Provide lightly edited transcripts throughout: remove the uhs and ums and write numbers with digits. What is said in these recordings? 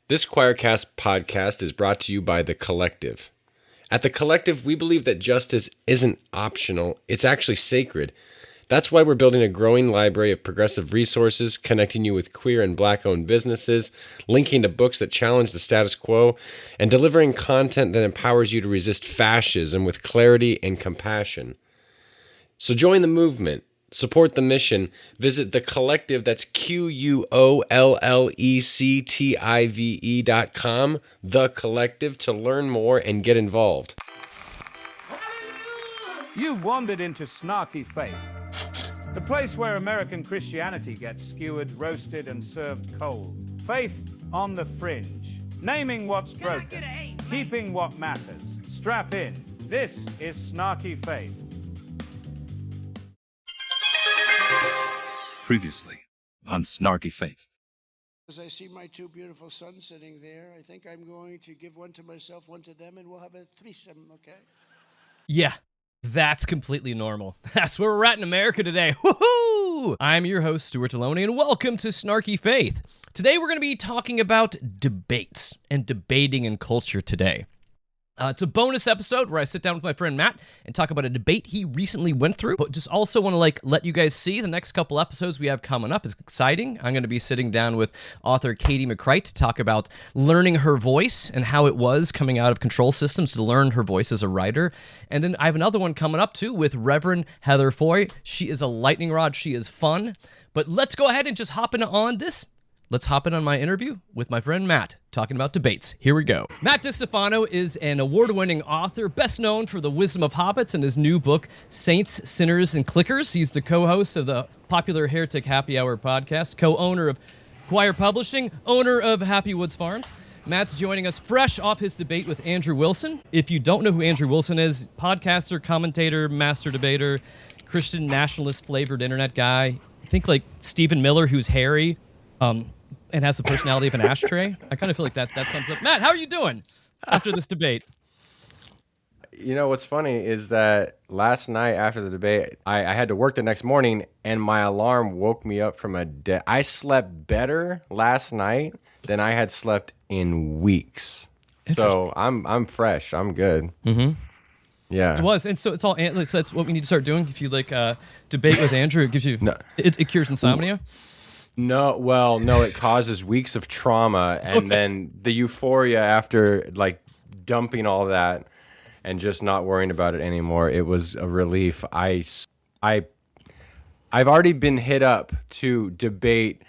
This Choircast podcast is brought to you by The Collective. At The Collective, we believe that justice isn't optional, it's actually sacred. That's why we're building a growing library of progressive resources, connecting you with queer and Black-owned businesses, linking to books that challenge the status quo, and delivering content that empowers you to resist fascism with clarity and compassion. So join the movement. Support the mission. Visit The Collective, that's QUOLLECTIVE.com, The Collective, to learn more and get involved. You've wandered into snarky faith, the place where American Christianity gets skewered, roasted, and served cold. Faith on the fringe, naming what's broken, keeping what matters. Strap in. This is Snarky Faith. Previously on Snarky Faith. As I see my two beautiful sons sitting there, I think I'm going to give one to myself, one to them, and we'll have a threesome, okay? Yeah, that's completely normal. That's where we're at in America today. Woohoo! I'm your host, Stuart Deloney, and welcome to Snarky Faith. Today we're going to be talking about debates and debating in culture today. It's a bonus episode where I sit down with my friend Matt and talk about a debate he recently went through, but just also want to let you guys see the next couple episodes we have coming up is exciting. I'm going to be sitting down with author Katie McCrite to talk about learning her voice and how it was coming out of control systems to learn her voice as a writer. And then I have another one coming up too with Reverend Heather Foy. She is a lightning rod. She is fun. But let's go ahead and just hop in on this. Let's hop in on my interview with my friend Matt, talking about debates. Here we go. Matt Distefano is an award-winning author, best known for The Wisdom of Hobbits and his new book, Saints, Sinners, and Clickers. He's the co-host of the popular Heretic Happy Hour podcast, co-owner of Choir Publishing, owner of Happy Woods Farms. Matt's joining us fresh off his debate with Andrew Wilson. If you don't know who Andrew Wilson is, podcaster, commentator, master debater, Christian nationalist-flavored internet guy. Think like Stephen Miller, who's hairy, and has the personality of an ashtray. I kind of feel like that sums up. Matt, how are you doing after this debate? You know, what's funny is that last night after the debate, I had to work the next morning, and my alarm woke me up from a dead. I slept better last night than I had slept in weeks. So I'm fresh. I'm good. Mm-hmm. Yeah. It was. And so it's all, so that's what we need to start doing. If you debate with Andrew, it gives you, it cures insomnia. No, it causes weeks of trauma, and then the euphoria after dumping all that and just not worrying about it anymore. It was a relief. I've already been hit up to debate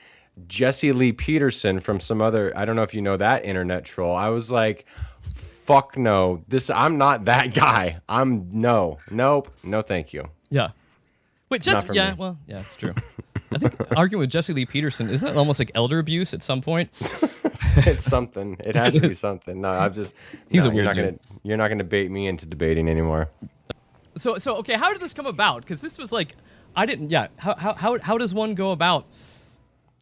Jesse Lee Peterson from some other, I don't know if you know that internet troll. I was like, fuck no. I'm not that guy. No, thank you. Yeah. Wait, just yeah, me. Well, yeah, it's true. I think arguing with Jesse Lee Peterson, isn't that almost like elder abuse at some point? It's something. It has to be something. No, I'm just. He's a weird dude. You're not gonna bait me into debating anymore. So okay. How did this come about? Because this was like, I didn't. Yeah. How does one go about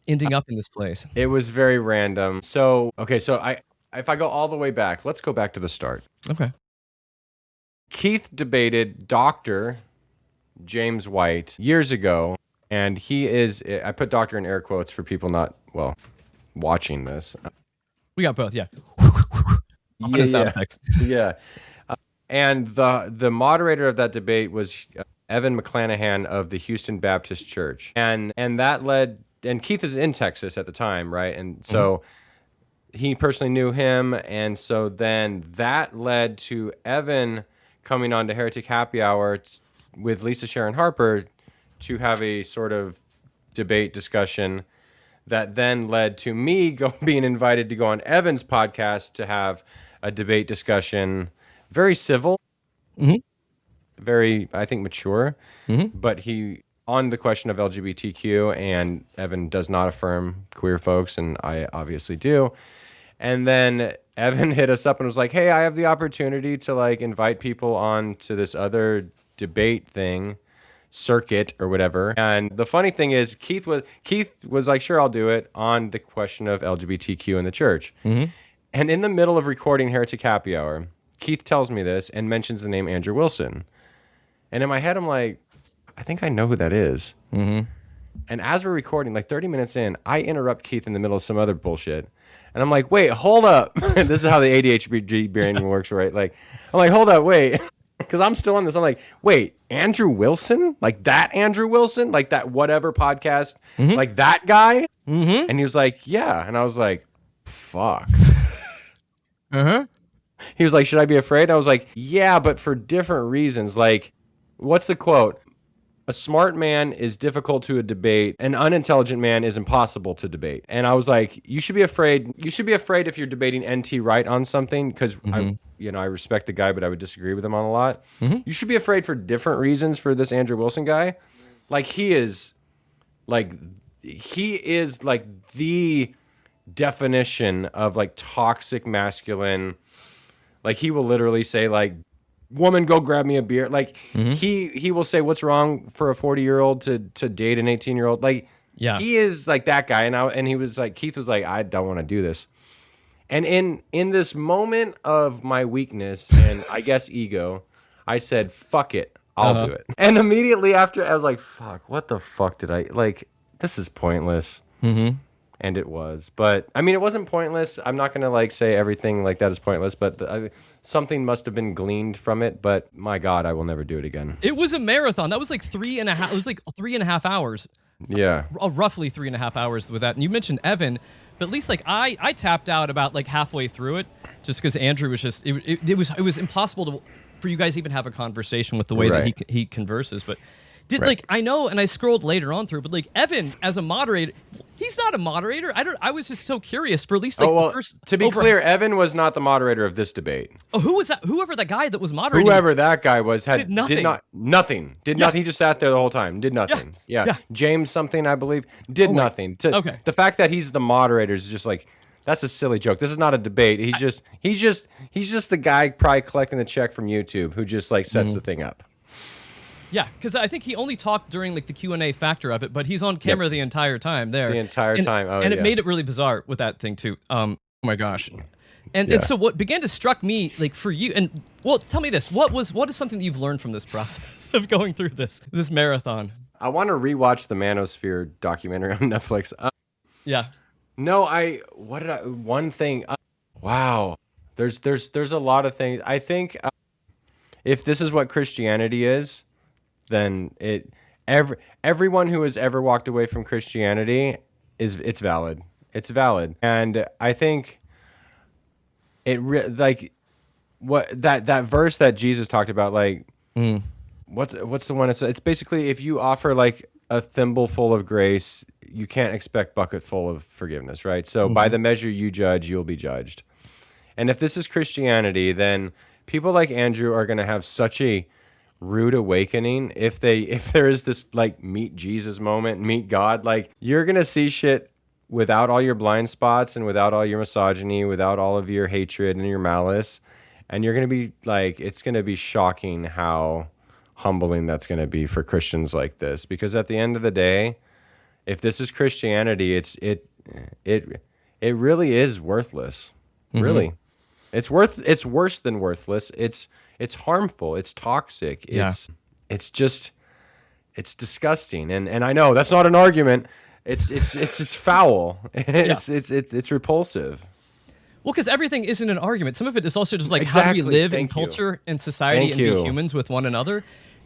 ending up in this place? It was very random. So if I go all the way back, let's go back to the start. Okay. Keith debated Dr. James White years ago. And he is, I put doctor in air quotes for people not, watching this. We got both, yeah. Sound effects. Yeah. And the moderator of that debate was Evan McClanahan of the Houston Baptist Church. And that led, and Keith is in Texas at the time, right? And so he personally knew him. And so then that led to Evan coming on to Heretic Happy Hour with Lisa Sharon Harper to have a sort of debate discussion that then led to me being invited to go on Evan's podcast to have a debate discussion. Very civil, very, I think, mature, but he, on the question of LGBTQ, and Evan does not affirm queer folks, and I obviously do. And then Evan hit us up and was like, hey, I have the opportunity to invite people on to this other debate thing, circuit or whatever. And the funny thing is Keith was like, sure, I'll do it, on the question of LGBTQ in the church. And in the middle of recording Heretic Happy Hour, Keith tells me this and mentions the name Andrew Wilson. And in my head, I'm like, I think I know who that is. And as we're recording, 30 minutes in, I interrupt Keith in the middle of some other bullshit. And I'm like, wait, hold up. This is how the ADHD brain works, right? Like, I'm like, hold up, wait. Because I'm still on this. I'm like, wait, Andrew Wilson? Like that Andrew Wilson? Like that whatever podcast? Like that guy? And he was like, yeah. And I was like, fuck. He was like, should I be afraid? I was like, yeah, but for different reasons. Like, what's the quote? A smart man is difficult to debate. An unintelligent man is impossible to debate. And I was like, you should be afraid. You should be afraid if you're debating NT Wright on something, because I respect the guy, but I would disagree with him on a lot. You should be afraid for different reasons for this Andrew Wilson guy. Like he is like the definition of like toxic masculine. Like he will literally say like, woman, go grab me a beer. Like he will say, what's wrong for a 40-year-old to date an 18-year-old? Like he is like that guy. And he was like, Keith was like, I don't want to do this. And in this moment of my weakness and I guess ego, I said, fuck it, I'll do it. And immediately after, I was like, fuck, what the fuck did I like? This is pointless. And it was, but I mean, it wasn't pointless. I'm not gonna like say everything like that is pointless, but something must have been gleaned from it. But my God, I will never do it again. It was a marathon. That was like 3.5. It was like 3.5 hours. Yeah, roughly 3.5 hours with that. And you mentioned Evan, but at least like I tapped out about like halfway through it, just because Andrew was just it was impossible for you guys to even have a conversation with the way that he converses, but. Like I know, and I scrolled later on through, but like Evan as a moderator, he's not a moderator. I was just so curious for at least like the first. To be clear, Evan was not the moderator of this debate. Oh, who was that? Whoever that guy that was moderating. Whoever that guy was did nothing. Did nothing. He just sat there the whole time. Did nothing. Yeah. James something, I believe, did nothing. Okay. The fact that he's the moderator is just like. That's a silly joke. This is not a debate. He's just the guy probably collecting the check from YouTube who just like sets the thing up. Yeah, because I think he only talked during like the Q&A factor of it, but he's on camera the entire time there. The entire time. Oh, and it made it really bizarre with that thing too. Oh my gosh. And so what began to struck me like for you, and well, tell me this: what is something that you've learned from this process of going through this marathon? I want to rewatch the Manosphere documentary on Netflix. No, one thing. Wow, there's a lot of things. I think if this is what Christianity is. Then everyone who has ever walked away from Christianity it's valid. It's valid, and I think that verse that Jesus talked about, like what's the one? It's basically if you offer like a thimble full of grace, you can't expect bucket full of forgiveness, right? So by the measure you judge, you'll be judged. And if this is Christianity, then people like Andrew are going to have such a rude awakening if there is this like meet Jesus moment, meet God. Like you're gonna see shit without all your blind spots and without all your misogyny, without all of your hatred and your malice, and you're gonna be like, it's gonna be shocking how humbling that's gonna be for Christians like this. Because at the end of the day, if this is Christianity, it really is worthless. Really, it's worse than worthless. It's harmful. It's toxic. It's disgusting. And I know that's not an argument. It's foul. It's repulsive. Well, because everything isn't an argument. Some of it is also just like how do we live in culture and society and be humans with one another.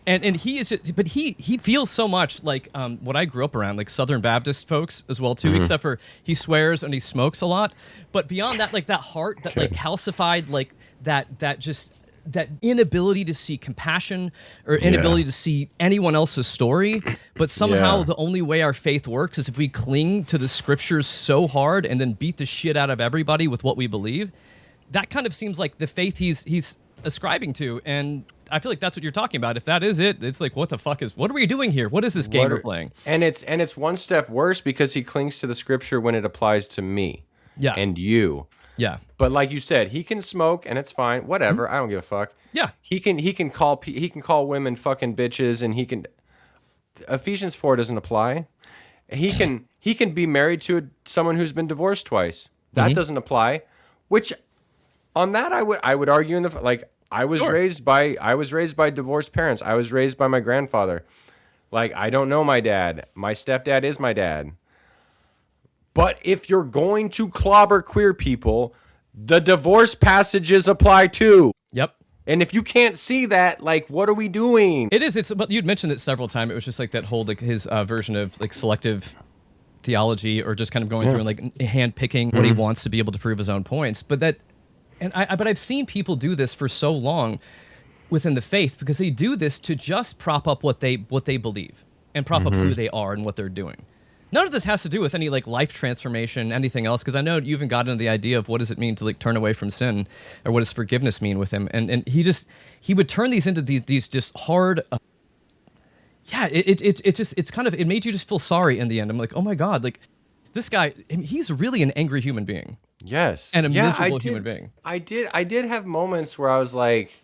And he is, but he feels so much like what I grew up around, like Southern Baptist folks as well too. Except for he swears and he smokes a lot. But beyond that, like that heart, that like calcified, like that inability to see compassion or inability to see anyone else's story, but somehow the only way our faith works is if we cling to the scriptures so hard and then beat the shit out of everybody with what we believe. That kind of seems like the faith he's ascribing to, and I feel like that's what you're talking about. If that is it, it's like, what are we doing here? What is this game we're playing? And it's one step worse because he clings to the scripture when it applies to me and you. Yeah. But like you said, he can smoke and it's fine. Whatever. I don't give a fuck. Yeah. He can call women fucking bitches, and he can Ephesians 4 doesn't apply. He can be married to someone who's been divorced twice. That doesn't apply. Which on that I would argue I was raised by divorced parents. I was raised by my grandfather. Like I don't know my dad. My stepdad is my dad. But if you're going to clobber queer people, the divorce passages apply too. Yep. And if you can't see that, like, what are we doing? It is. It's. But you'd mentioned it several times. It was just like that whole, like, his version of like selective theology, or just kind of going through and like hand picking what he wants to be able to prove his own points. But that, but I've seen people do this for so long within the faith, because they do this to just prop up what they believe and prop up who they are and what they're doing. None of this has to do with any like life transformation, anything else, because I know you even got into the idea of what does it mean to like turn away from sin, or what does forgiveness mean with him, and he would turn these into these just hard. It made you just feel sorry in the end. I'm like, oh my God, like this guy, he's really an angry human being. Yes, and a miserable human being. I did have moments where I was like,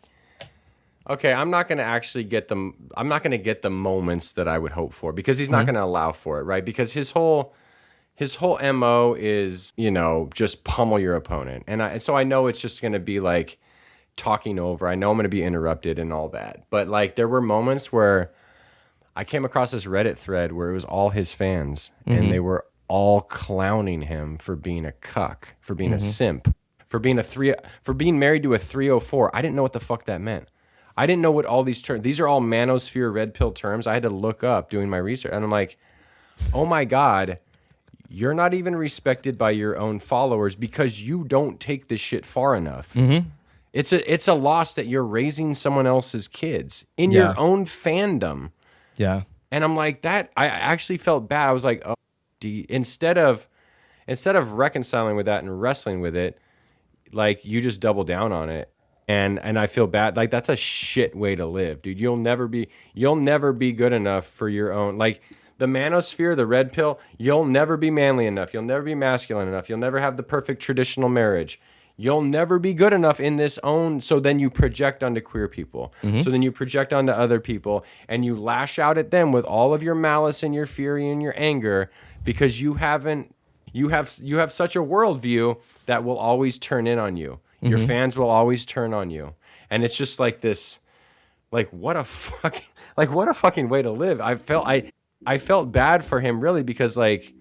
okay, I'm not going to get the moments that I would hope for, because he's not going to allow for it, right? Because his whole MO is, just pummel your opponent. And so I know it's just going to be like talking over. I know I'm going to be interrupted and all that. But like there were moments where I came across this Reddit thread where it was all his fans, and they were all clowning him for being a cuck, for being a simp, for being married to a 304. I didn't know what the fuck that meant. I didn't know what all these terms, these are all manosphere red pill terms. I had to look up doing my research, and I'm like, oh my God, you're not even respected by your own followers because you don't take this shit far enough. It's a loss that you're raising someone else's kids in your own fandom. Yeah. And I'm like, that, I actually felt bad. I was like, oh, instead of reconciling with that and wrestling with it, like you just double down on it. And I feel bad. Like that's a shit way to live, dude. You'll never be good enough for your own, like the manosphere, the red pill. You'll never be manly enough. You'll never be masculine enough. You'll never have the perfect traditional marriage. You'll never be good enough in this own. So then you project onto queer people. So then you project onto other people, and you lash out at them with all of your malice and your fury and your anger, because you have such a worldview that will always turn in on you. Your fans will always turn on you. And it's just like this, like what a fucking way to live. I felt bad for him, really, because like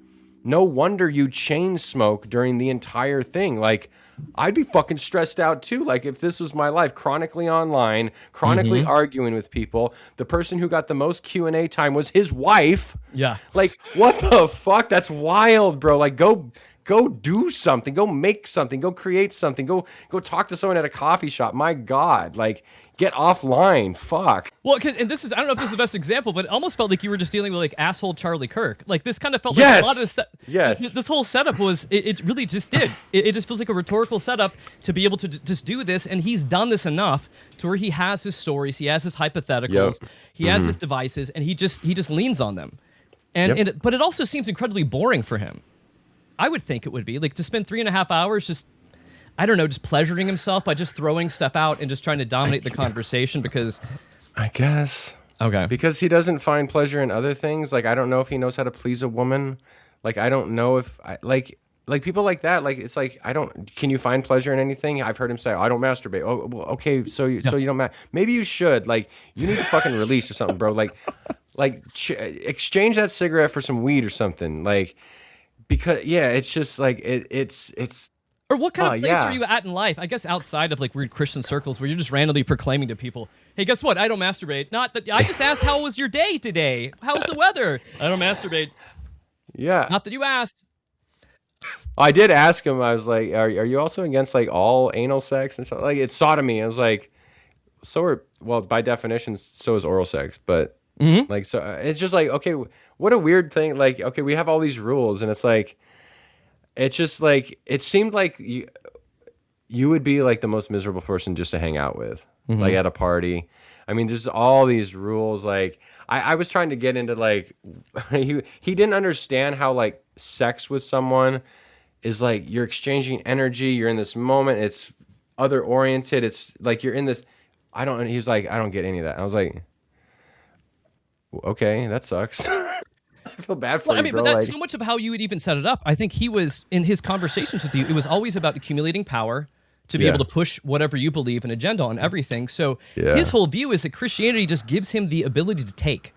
no wonder you chain smoke during the entire thing. Like I'd be fucking stressed out too. Like if this was my life, chronically online, chronically arguing with people, the person who got the most Q&A time was his wife. Yeah. Like what the fuck? That's wild, bro. Like go do something, go make something, go create something, go talk to someone at a coffee shop. My God, like get offline. Fuck. Well, and this is, I don't know if this is the best example, but it almost felt like you were just dealing with like asshole Charlie Kirk. Like this kind of felt like a lot of this whole setup was, it really just did. It just feels like a rhetorical setup to be able to just do this. And he's done this enough to where he has his stories, he has his hypotheticals, he has his devices, and he just leans on them. And but it also seems incredibly boring for him. I would think it would be like to spend 3.5 hours just, I don't know, just pleasuring himself by just throwing stuff out and just trying to dominate the conversation, because I guess. Okay. Because he doesn't find pleasure in other things. Like, I don't know if he knows how to please a woman. Like, I don't know if like people like that, like, it's like, can you find pleasure in anything? I've heard him say, I don't masturbate. Oh, well, okay. So you don't maybe you should, like, you need to fucking release or something, bro. Like exchange that cigarette for some weed or something. Like, because it's just like it's or what kind of place are you at in life? I guess outside of like weird Christian circles where you're just randomly proclaiming to people, hey, guess what? I don't masturbate. Not that I just asked how was your day today? How's the weather? I don't masturbate. Yeah. Not that you asked. I did ask him, I was like, are you also against like all anal sex and stuff? Like it's sodomy. I was like, by definition, so is oral sex, but like, so it's just like, okay, what a weird thing. Like, okay, we have all these rules, and it's like, it's just like, it seemed like you would be like the most miserable person just to hang out with, like at a party. I mean, there's all these rules. Like, I was trying to get into like, he didn't understand how like sex with someone is like, you're exchanging energy. You're in this moment. It's other oriented. It's like, you're in this, he was like, I don't get any of that. And I was like, okay, that sucks. I feel bad for you, bro. But that's so much of how you would even set it up. I think he was, in his conversations with you, it was always about accumulating power to be able to push whatever you believe an agenda on everything. So his whole view is that Christianity just gives him the ability to take.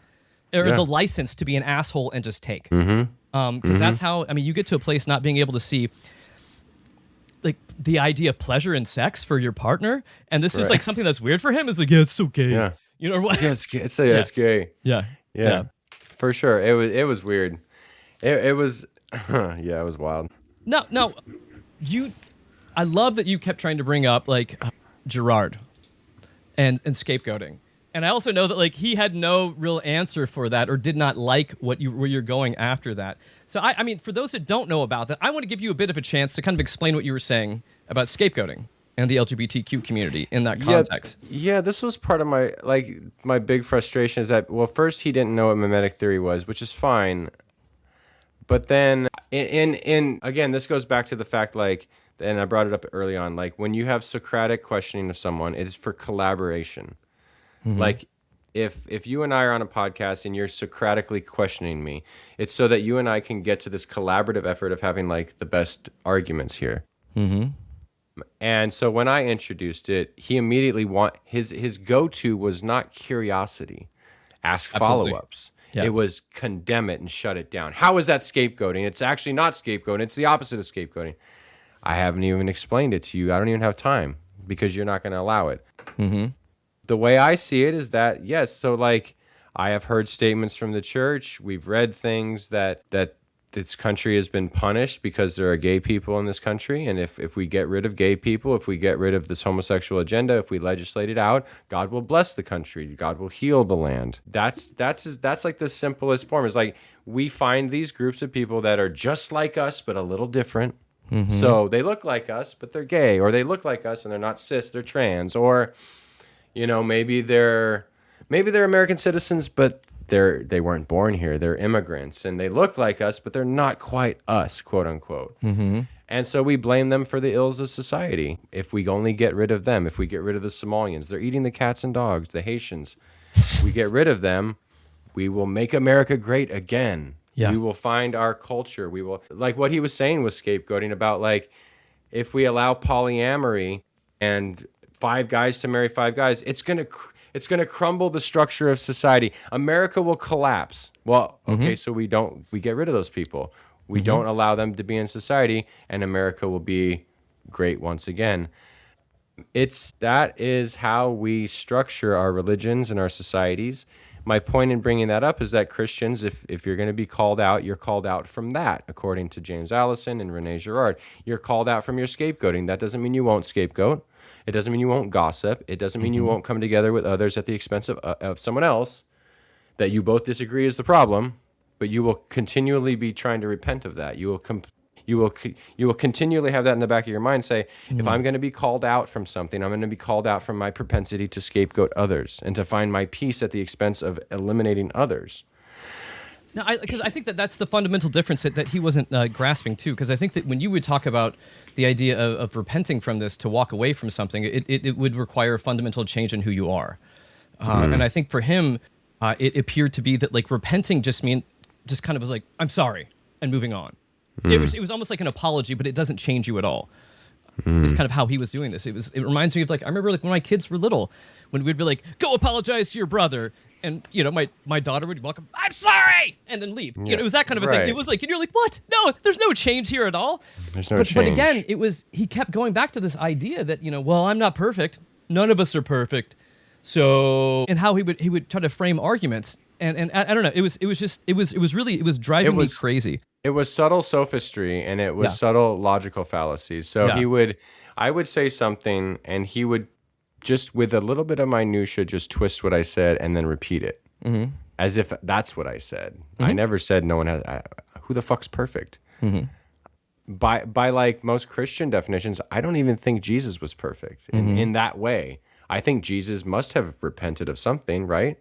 or the license to be an asshole and just take. Because that's how, I mean, you get to a place not being able to see like the idea of pleasure in sex for your partner, and this is like something that's weird for him. It's like, yeah, it's so gay. Yeah. You know, or what? Yeah, it's gay. It's gay. Yeah. For sure. It was weird. It was, yeah, it was wild. No, I love that you kept trying to bring up like Gerard and scapegoating. And I also know that like he had no real answer for that, or did not like where you're going after that. So I mean, for those that don't know about that, I want to give you a bit of a chance to kind of explain what you were saying about scapegoating and the LGBTQ community in that context. Yeah, this was part of my big frustration is that, well, first he didn't know what mimetic theory was, which is fine. But then in again, this goes back to the fact and I brought it up early on, like when you have Socratic questioning of someone, it is for collaboration. Like if you and I are on a podcast and you're Socratically questioning me, it's so that you and I can get to this collaborative effort of having like the best arguments here. And so when I introduced it, he immediately his go-to was not curiosity, ask follow-ups. Yeah. It was condemn it and shut it down. How is that scapegoating? It's actually not scapegoating. It's the opposite of scapegoating. I haven't even explained it to you. I don't even have time because you're not going to allow it. The way I see it is that, yes, so like I have heard statements from the church. We've read things that this country has been punished because there are gay people in this country. And if we get rid of gay people, if we get rid of this homosexual agenda, if we legislate it out, God will bless the country. God will heal the land. That's like the simplest form. It's like we find these groups of people that are just like us, but a little different. So they look like us, but they're gay, or they look like us and they're not cis, they're trans, or you know, maybe they're American citizens, but they weren't born here. They're immigrants, and they look like us, but they're not quite us, quote unquote. And so we blame them for the ills of society. If we only get rid of them, if we get rid of the Somalians, they're eating the cats and dogs, the Haitians. We get rid of them, we will make America great again. Yeah. We will find our culture. We will, like what he was saying was scapegoating about, like, if we allow polyamory and 5 guys to marry 5 guys, it's gonna crumble the structure of society. America will collapse. Well, okay, so we get rid of those people. We don't allow them to be in society, and America will be great once again. That is how we structure our religions and our societies. My point in bringing that up is that Christians, if you're going to be called out, you're called out from that, according to James Allison and Renee Girard. You're called out from your scapegoating. That doesn't mean you won't scapegoat. It doesn't mean you won't gossip. It doesn't mean you won't come together with others at the expense of someone else that you both disagree is the problem, but you will continually be trying to repent of that. You will continually have that in the back of your mind, say, if I'm going to be called out from something, I'm going to be called out from my propensity to scapegoat others and to find my peace at the expense of eliminating others. No, because I think that's the fundamental difference that he wasn't grasping too. Because I think that when you would talk about the idea of repenting from this to walk away from something, it would require a fundamental change in who you are. And I think for him, it appeared to be that like repenting just kind of was like, I'm sorry, and moving on. It was almost like an apology, but it doesn't change you at all. It's kind of how he was doing this. It reminds me of like, I remember like when my kids were little, when we'd be like, go apologize to your brother. And, you know, my daughter would welcome, I'm sorry, and then leave. Yeah. You know, it was that kind of a thing. It was like, and you're like, what? No, there's no change here at all. There's no change. But again, he kept going back to this idea that, you know, well, I'm not perfect. None of us are perfect. So, and how he would try to frame arguments. And I don't know, it was driving me crazy. It was subtle sophistry, and it was subtle logical fallacies. So I would say something, and he would just with a little bit of minutia, just twist what I said and then repeat it as if that's what I said. I never said no one has. Who the fuck's perfect? By like most Christian definitions, I don't even think Jesus was perfect in that way. I think Jesus must have repented of something, right?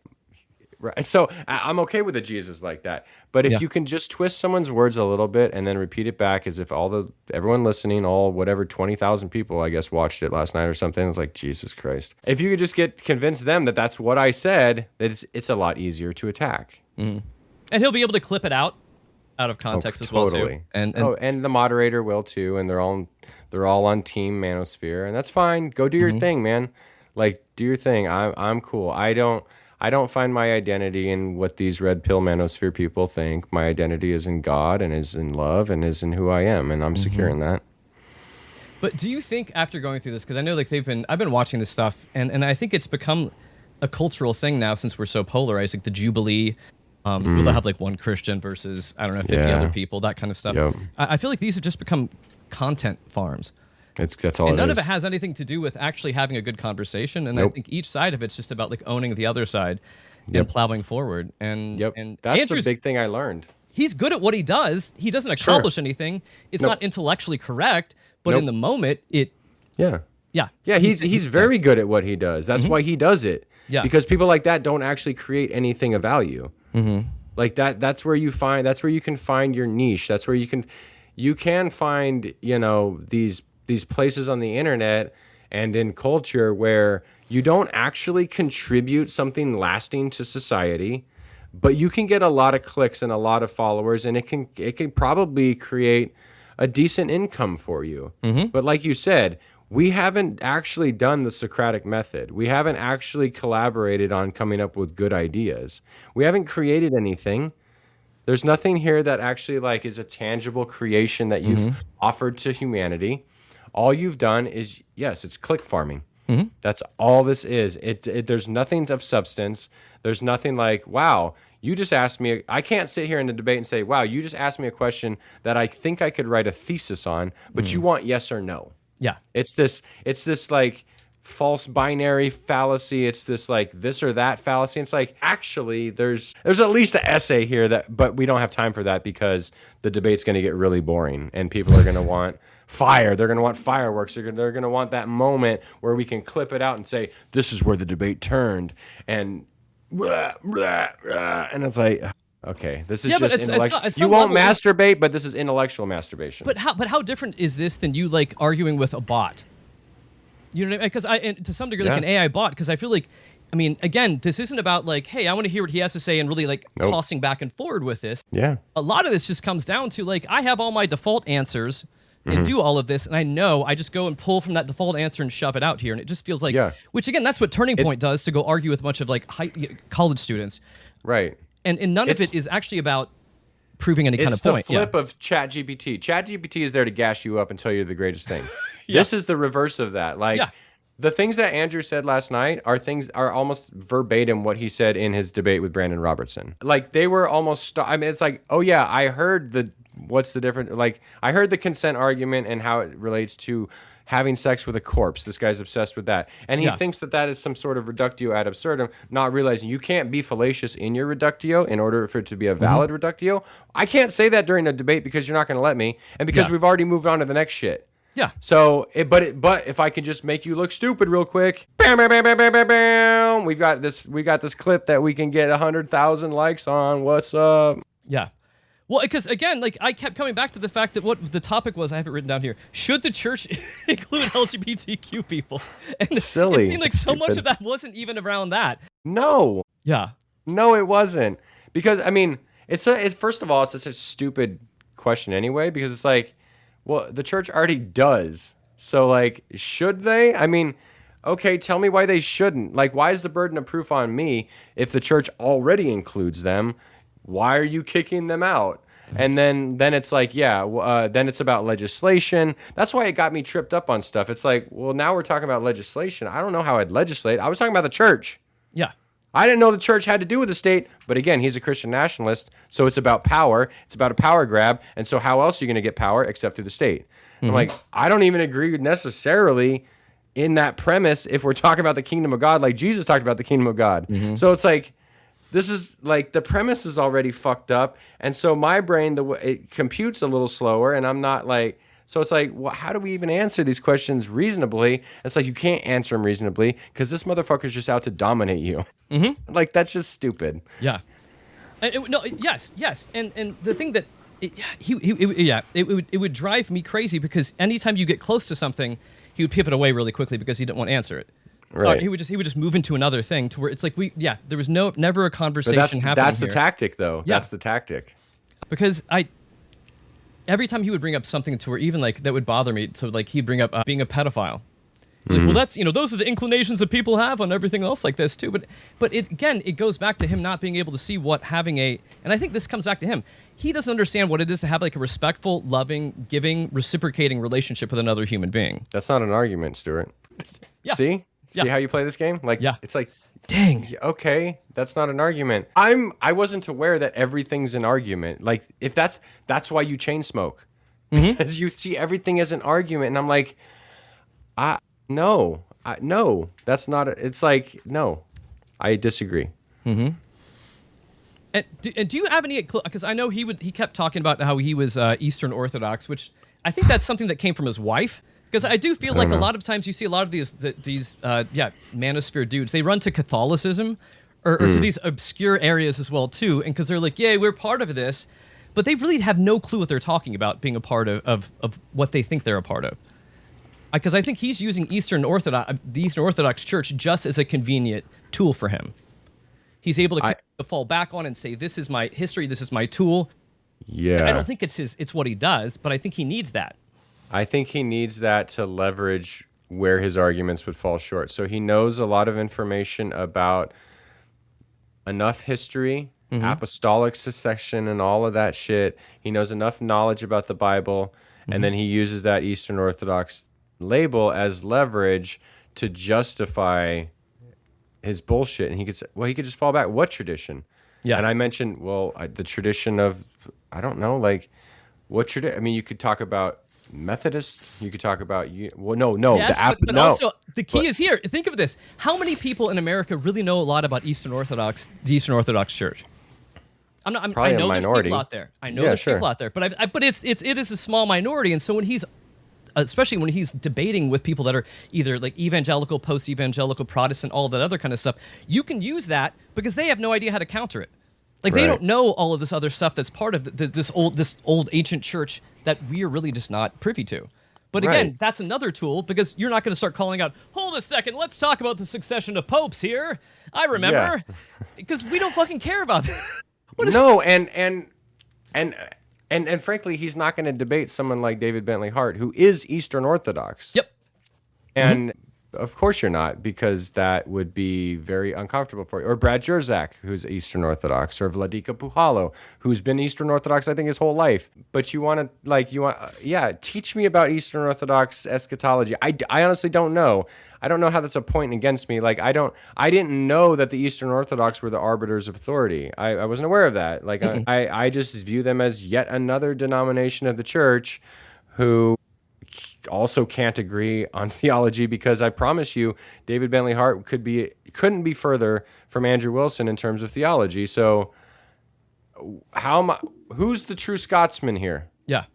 Right. So I'm okay with a Jesus like that. But if you can just twist someone's words a little bit and then repeat it back as if everyone listening, all whatever 20,000 people, I guess, watched it last night or something, it's like, Jesus Christ. If you could just convince them that that's what I said, that it's a lot easier to attack. And he'll be able to clip it out of context as well too. And the moderator will too, and they're all on Team Manosphere, and that's fine. Go do your thing, man. Like, do your thing. I'm cool. I don't find my identity in what these red pill manosphere people think. My identity is in God and is in love and is in who I am, and I'm secure in that. But do you think after going through this, because I know like I've been watching this stuff, and I think it's become a cultural thing now since we're so polarized, like the Jubilee, where they'll have like one Christian versus, I don't know, 50 other people, that kind of stuff. Yep. I feel like these have just become content farms. That's all and it is. none of it has anything to do with actually having a good conversation, and I think each side of it's just about like owning the other side and plowing forward. And that's Andrew's, the big thing I learned. He's good at what he does. He doesn't accomplish anything. It's not intellectually correct, but in the moment, he's very good at what he does. That's why he does it. Yeah, because people like that don't actually create anything of value. Like that's where you can find your niche. That's where you can find, you know, these places on the internet and in culture where you don't actually contribute something lasting to society, but you can get a lot of clicks and a lot of followers, and it can probably create a decent income for you. But like you said, we haven't actually done the Socratic method. We haven't actually collaborated on coming up with good ideas. We haven't created anything. There's nothing here that actually like is a tangible creation that you've offered to humanity. All you've done is, it's click farming. That's all this is. There's nothing of substance. There's nothing like, wow, you just asked me. I can't sit here in the debate and say, wow, you just asked me a question that I think I could write a thesis on, but you want yes or no. Yeah. It's this like false binary fallacy. It's this like this or that fallacy. It's like, actually, there's at least an essay here but we don't have time for that because the debate's going to get really boring and people are going to want fire. They're going to want fireworks. They're going to want that moment where we can clip it out and say, this is where the debate turned. And it's like, okay, this is just intellectual. You won't masturbate, but this is intellectual masturbation. But how different is this than you like arguing with a bot? You know what I mean? Because to some degree, like an AI bot, because I feel like, I mean, again, this isn't about like, hey, I want to hear what he has to say and really like tossing back and forward with this. Yeah. A lot of this just comes down to like, I have all my default answers and do all of this, and I know I just go and pull from that default answer and shove it out here, and it just feels like, which again, that's what Turning Point does, to go argue with a bunch of like college students. Right. And none of it is actually about proving any kind of point. It's the flip of ChatGPT. ChatGPT is there to gas you up and tell you the greatest thing. This is the reverse of that. Like the things that Andrew said last night are almost verbatim what he said in his debate with Brandon Robertson. Like they were almost. I mean, it's like, oh yeah, I heard what's the difference? Like I heard the consent argument and how it relates to having sex with a corpse. This guy's obsessed with that. And he thinks that is some sort of reductio ad absurdum, not realizing you can't be fallacious in your reductio in order for it to be a valid reductio. I can't say that during a debate because you're not going to let me, and because we've already moved on to the next shit. Yeah. So, but if I can just make you look stupid real quick, bam, bam, bam, bam, bam, bam, bam. We got this clip that we can get 100,000 likes on. What's up? Yeah. Well, because again, like I kept coming back to the fact that what the topic was, I have it written down here. Should the church include LGBTQ people? And silly. It seemed like so much of that wasn't even around that. No. Yeah. No, it wasn't. Because I mean, it's first of all, it's such a stupid question anyway. Because it's like, well, the church already does. So like, should they? I mean, okay, tell me why they shouldn't. Like, why is the burden of proof on me if the church already includes them? Why are you kicking them out? And then it's like, then it's about legislation. That's why it got me tripped up on stuff. It's like, well, now we're talking about legislation. I don't know how I'd legislate. I was talking about the church. Yeah. I didn't know the church had to do with the state. But again, he's a Christian nationalist, so it's about power. It's about a power grab. And so how else are you going to get power except through the state? I'm like, I don't even agree necessarily in that premise if we're talking about the kingdom of God, like Jesus talked about the kingdom of God. So it's like, this is like the premise is already fucked up, and so my brain it computes a little slower, and I'm not like. So it's like, well, how do we even answer these questions reasonably? It's like you can't answer them reasonably because this motherfucker's just out to dominate you. Like that's just stupid. Yeah. And yes, and the thing that it would drive me crazy because anytime you get close to something, he would pivot away really quickly because he didn't want to answer it. Right. He would just move into another thing to where it's like there was never a conversation happening. That's the tactic though. Yeah. That's the tactic. Because every time he would bring up something to where even like that would bother me, so like he'd bring up being a pedophile. Like, well, that's, those are the inclinations that people have on everything else like this too. But it goes back to him not being able to see what having and I think this comes back to him. He doesn't understand what it is to have like a respectful, loving, giving, reciprocating relationship with another human being. That's not an argument, Stuart. Yeah. See how you play this game? Like, it's like, dang. Okay, that's not an argument. I wasn't aware that everything's an argument. Like, if that's why you chain smoke, because you see everything as an argument, and I'm like, no, that's not. It's like, no, I disagree. Mm-hmm. And do you have any? Because I know he kept talking about how he was Eastern Orthodox, which I think that's something that came from his wife. Because I do feel like a lot of times you see a lot of these manosphere dudes, they run to Catholicism or to these obscure areas as well too, and because they're like, yeah, we're part of this, but they really have no clue what they're talking about being a part of what they think they're a part of. Because I think he's using the Eastern Orthodox Church just as a convenient tool for him. He's able to fall back on and say, this is my history, this is my tool. Yeah. I don't think it's what he does, but I think he needs that. I think he needs that to leverage where his arguments would fall short. So he knows a lot of information about enough history, apostolic succession, and all of that shit. He knows enough knowledge about the Bible, and then he uses that Eastern Orthodox label as leverage to justify his bullshit. And he could just fall back. What tradition? Yeah. And I mentioned, the tradition of, I don't know, like, what tradition? I mean, you could talk about Methodist, you could talk about yes, but also the key is here. Think of this: how many people in America really know a lot about the Eastern Orthodox Church? I know there's people out there. I know there's people out there, but it is a small minority. And so when especially when he's debating with people that are either like evangelical, post-evangelical, Protestant, all that other kind of stuff, you can use that because they have no idea how to counter it. Like, they don't know all of this other stuff that's part of this old ancient church that we are really just not privy to. But again, that's another tool, because you're not going to start calling out, hold a second, let's talk about the succession of popes here. I remember. Because we don't fucking care about that. And frankly, he's not going to debate someone like David Bentley Hart, who is Eastern Orthodox. Yep. And of course you're not, because that would be very uncomfortable for you. Or Brad Jerzak, who's Eastern Orthodox, or Vladika Puhalo, who's been Eastern Orthodox, I think, his whole life. But teach me about Eastern Orthodox eschatology. I honestly don't know. I don't know how that's a point against me. Like, I didn't know that the Eastern Orthodox were the arbiters of authority. I wasn't aware of that. Like, I just view them as yet another denomination of the church who also can't agree on theology, because I promise you, David Bentley Hart couldn't be further from Andrew Wilson in terms of theology. So who's the true Scotsman here? Yeah.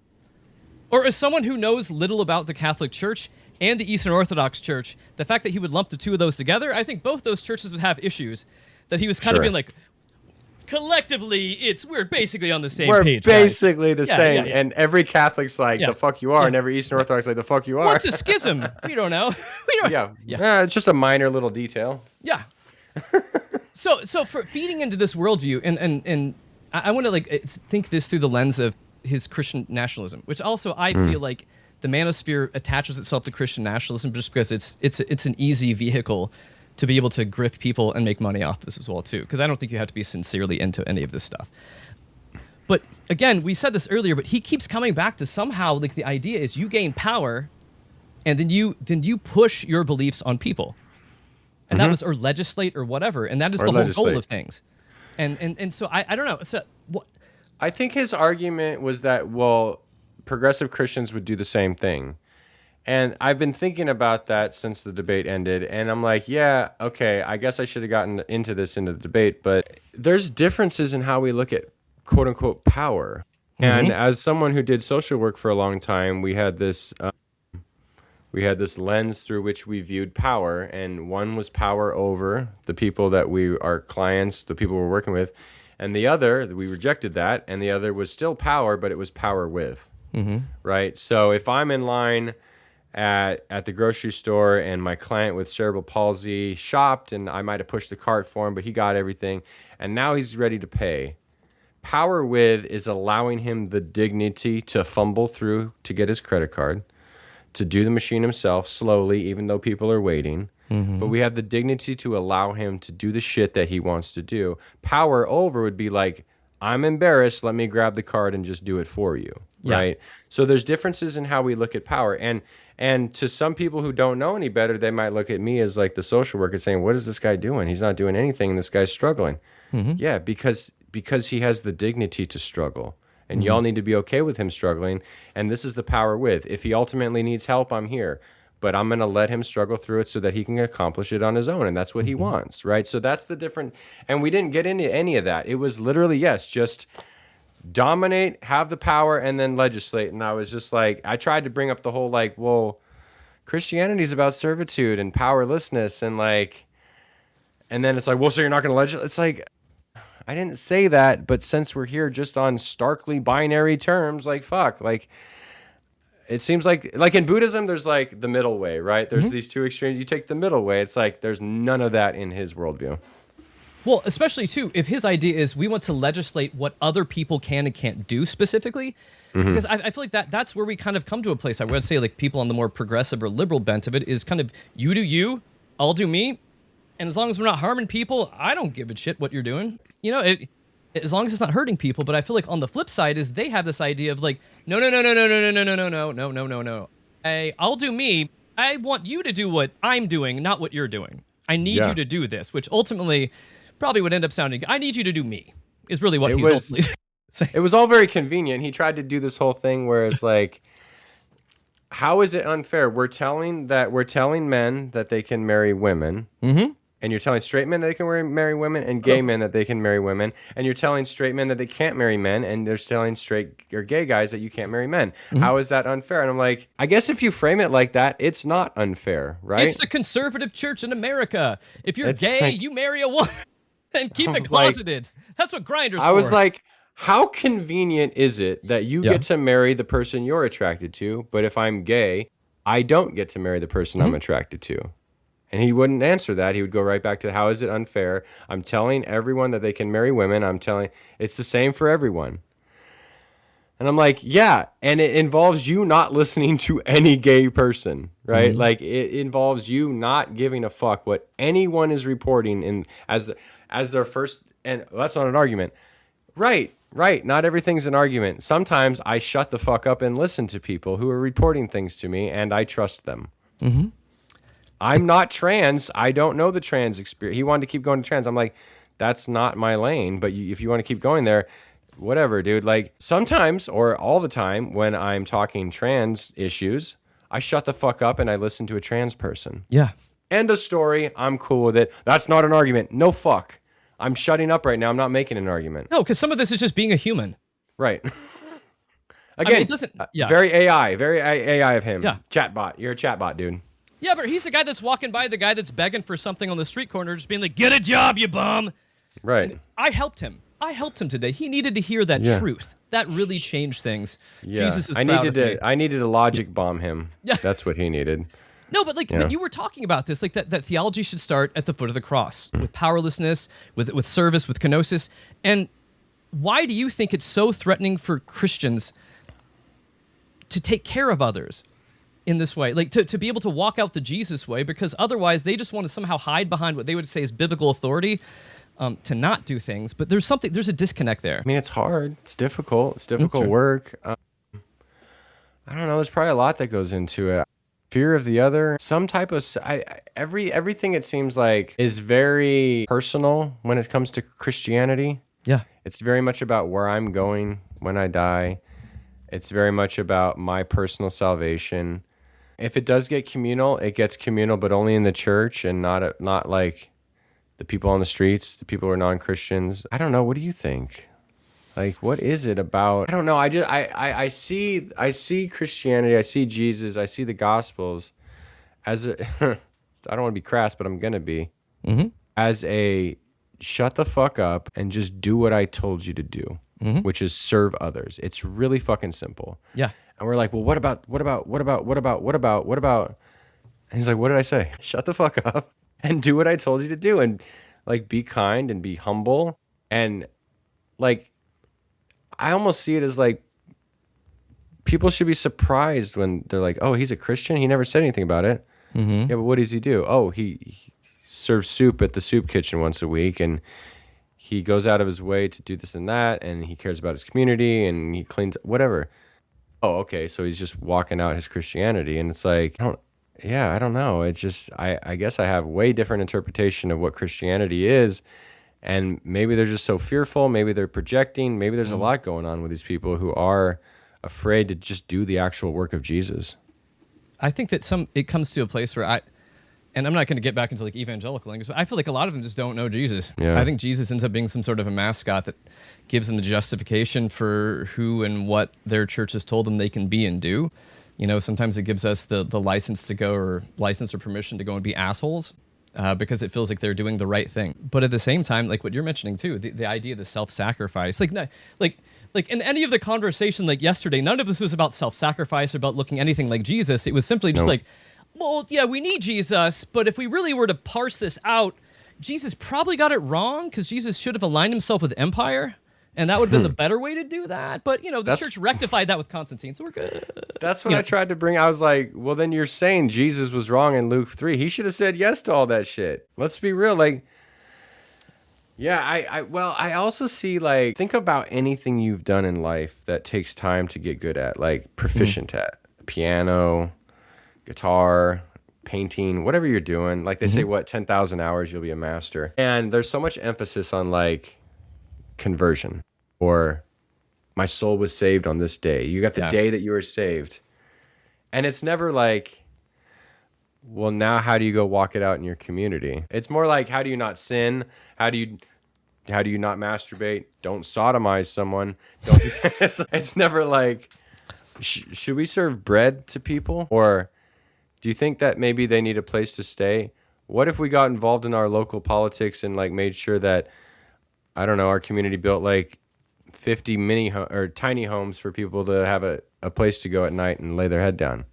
Or as someone who knows little about the Catholic Church and the Eastern Orthodox Church, the fact that he would lump the two of those together, I think both those churches would have issues that he was kind of being like, collectively, we're basically on the same page. We're basically the same. Yeah. And every Catholic's like, the fuck you are, and every Eastern Orthodox like, the fuck you are. What's a schism? We don't know. It's just a minor little detail. Yeah. So for feeding into this worldview, and I want to think this through the lens of his Christian nationalism, which also I feel like the manosphere attaches itself to Christian nationalism just because it's an easy vehicle to be able to grift people and make money off this as well too, because I don't think you have to be sincerely into any of this stuff. But again, we said this earlier, but he keeps coming back to somehow like the idea is you gain power, and then you push your beliefs on people, and that was or legislate or whatever, and that is the whole goal of things. And so I don't know. So what? I think his argument was that progressive Christians would do the same thing. And I've been thinking about that since the debate ended, and I'm like, yeah, okay, I guess I should have gotten into the debate, but there's differences in how we look at quote-unquote power. And as someone who did social work for a long time, we had this lens through which we viewed power, and one was power over the people that our clients, the people we're working with, and the other, we rejected that, and the other was still power, but it was power with, right? So if I'm in line at the grocery store, and my client with cerebral palsy shopped, and I might have pushed the cart for him, but he got everything, and now he's ready to pay. Power with is allowing him the dignity to fumble through to get his credit card, to do the machine himself slowly, even though people are waiting. But we have the dignity to allow him to do the shit that he wants to do. Power over would be like, I'm embarrassed, let me grab the card and just do it for you, right? So there's differences in how we look at power. And to some people who don't know any better, they might look at me as like the social worker saying, what is this guy doing? He's not doing anything, and this guy's struggling. Yeah, because he has the dignity to struggle. And y'all need to be okay with him struggling. And this is the power with. If he ultimately needs help, I'm here. But I'm going to let him struggle through it so that he can accomplish it on his own. And that's what he wants, right? So that's the different. And we didn't get into any of that. It was literally, yes, just dominate, have the power, and then legislate. And I was just like, I tried to bring up the whole like, well, Christianity is about servitude and powerlessness. And like, and then it's like, well, so you're not going to legislate? It's like, I didn't say that. But since we're here just on starkly binary terms, like, fuck, like, it seems like in Buddhism, there's like the middle way, right? There's these two extremes. You take the middle way. It's like there's none of that in his worldview. Well, especially too, if his idea is we want to legislate what other people can and can't do specifically, because I feel like that's where we kind of come to a place. I would say like people on the more progressive or liberal bent of it is kind of you do you, I'll do me, and as long as we're not harming people, I don't give a shit what you're doing. You know, as long as it's not hurting people. But I feel like on the flip side is they have this idea of like, no. I'll do me. I want you to do what I'm doing, not what you're doing. I need you to do this, which ultimately probably would end up sounding, I need you to do me, is really what he's ultimately saying. It was all very convenient. He tried to do this whole thing where it's like, how is it unfair? We're telling men that they can marry women. And you're telling straight men that they can marry women, and gay men that they can marry women. And you're telling straight men that they can't marry men, and they're telling straight or gay guys that you can't marry men. How is that unfair? And I'm like, I guess if you frame it like that, it's not unfair, right? It's the conservative church in America. If you're gay, you marry a woman and keep it closeted. That's what Grindr's for. I was like, how convenient is it that you get to marry the person you're attracted to, but if I'm gay, I don't get to marry the person I'm attracted to? And he wouldn't answer that. He would go right back to, how is it unfair? I'm telling everyone that they can marry women. It's the same for everyone. And I'm like, yeah, and it involves you not listening to any gay person, right? Like, it involves you not giving a fuck what anyone is reporting as their first, and that's not an argument. Right. Not everything's an argument. Sometimes I shut the fuck up and listen to people who are reporting things to me, and I trust them. I'm not trans. I don't know the trans experience. He wanted to keep going to trans. I'm like, that's not my lane. But if you want to keep going there, whatever, dude. Like, sometimes or all the time when I'm talking trans issues, I shut the fuck up and I listen to a trans person. Yeah. End of story. I'm cool with it. That's not an argument. No fuck. I'm shutting up right now. I'm not making an argument. No, because some of this is just being a human. Right. Again, I mean, it doesn't. Very AI of him. Yeah. Chatbot. You're a chatbot, dude. Yeah, but he's the guy that's walking by the guy that's begging for something on the street corner, just being like, get a job, you bum. Right. And I helped him today. He needed to hear that truth. That really changed things. Yeah. Jesus is proud of me. I needed to logic bomb him. Yeah. That's what he needed. No, but like when you were talking about this, like that theology should start at the foot of the cross, with powerlessness, with service, with kenosis. And why do you think it's so threatening for Christians to take care of others in this way, like to be able to walk out the Jesus way? Because otherwise they just want to somehow hide behind what they would say is biblical authority to not do things. But there's a disconnect there. I mean, it's hard. It's difficult. It's difficult work. I don't know. There's probably a lot that goes into it. Fear of the other, some type of everything, it seems like, is very personal when it comes to Christianity. Yeah. It's very much about where I'm going when I die. It's very much about my personal salvation. If it does get communal, it gets communal, but only in the church and not like the people on the streets, the people who are non-Christians. I don't know. What do you think? Like, what is it about? I don't know. I see Christianity. I see Jesus. I see the Gospels as a, I don't want to be crass, but I'm going to be, as a shut the fuck up and just do what I told you to do, which is serve others. It's really fucking simple. Yeah. And we're like, well, what about? And he's like, what did I say? Shut the fuck up and do what I told you to do. And like, be kind and be humble. And like, I almost see it as like people should be surprised when they're like, oh, he's a Christian? He never said anything about it. Yeah, but what does he do? Oh, he serves soup at the soup kitchen once a week, and he goes out of his way to do this and that, and he cares about his community, and he cleans whatever. Oh, okay, so he's just walking out his Christianity, and it's like, I don't know. It's just, I guess I have way different interpretation of what Christianity is, and maybe they're just so fearful, maybe they're projecting, maybe there's a lot going on with these people who are afraid to just do the actual work of Jesus. I think that it comes to a place where and I'm not going to get back into like evangelical language, but I feel like a lot of them just don't know Jesus. Yeah. I think Jesus ends up being some sort of a mascot that gives them the justification for who and what their church has told them they can be and do. You know, sometimes it gives us the license to go, or license or permission to go and be assholes, because it feels like they're doing the right thing. But at the same time, like what you're mentioning too, the idea of the self-sacrifice, like in any of the conversation like yesterday, none of this was about self-sacrifice, about looking anything like Jesus. It was simply just like, well, yeah, we need Jesus, but if we really were to parse this out, Jesus probably got it wrong, because Jesus should have aligned himself with empire, and that would have been the better way to do that. But, you know, the church rectified that with Constantine, so we're good. That's what I tried to bring. I was like, well, then you're saying Jesus was wrong in Luke 3. He should have said yes to all that shit. Let's be real. Like, yeah, I also see, like, think about anything you've done in life that takes time to get good at, like proficient at. Piano, guitar, painting, whatever you're doing. Like they say, 10,000 hours, you'll be a master. And there's so much emphasis on like conversion, or my soul was saved on this day. You got the day that you were saved. And it's never like, well, now how do you go walk it out in your community? It's more like, how do you not sin? How do you not masturbate? Don't sodomize someone. It's never like, should we serve bread to people? Or do you think that maybe they need a place to stay? What if we got involved in our local politics and like made sure that, I don't know, our community built like 50 or tiny homes for people to have a place to go at night and lay their head down?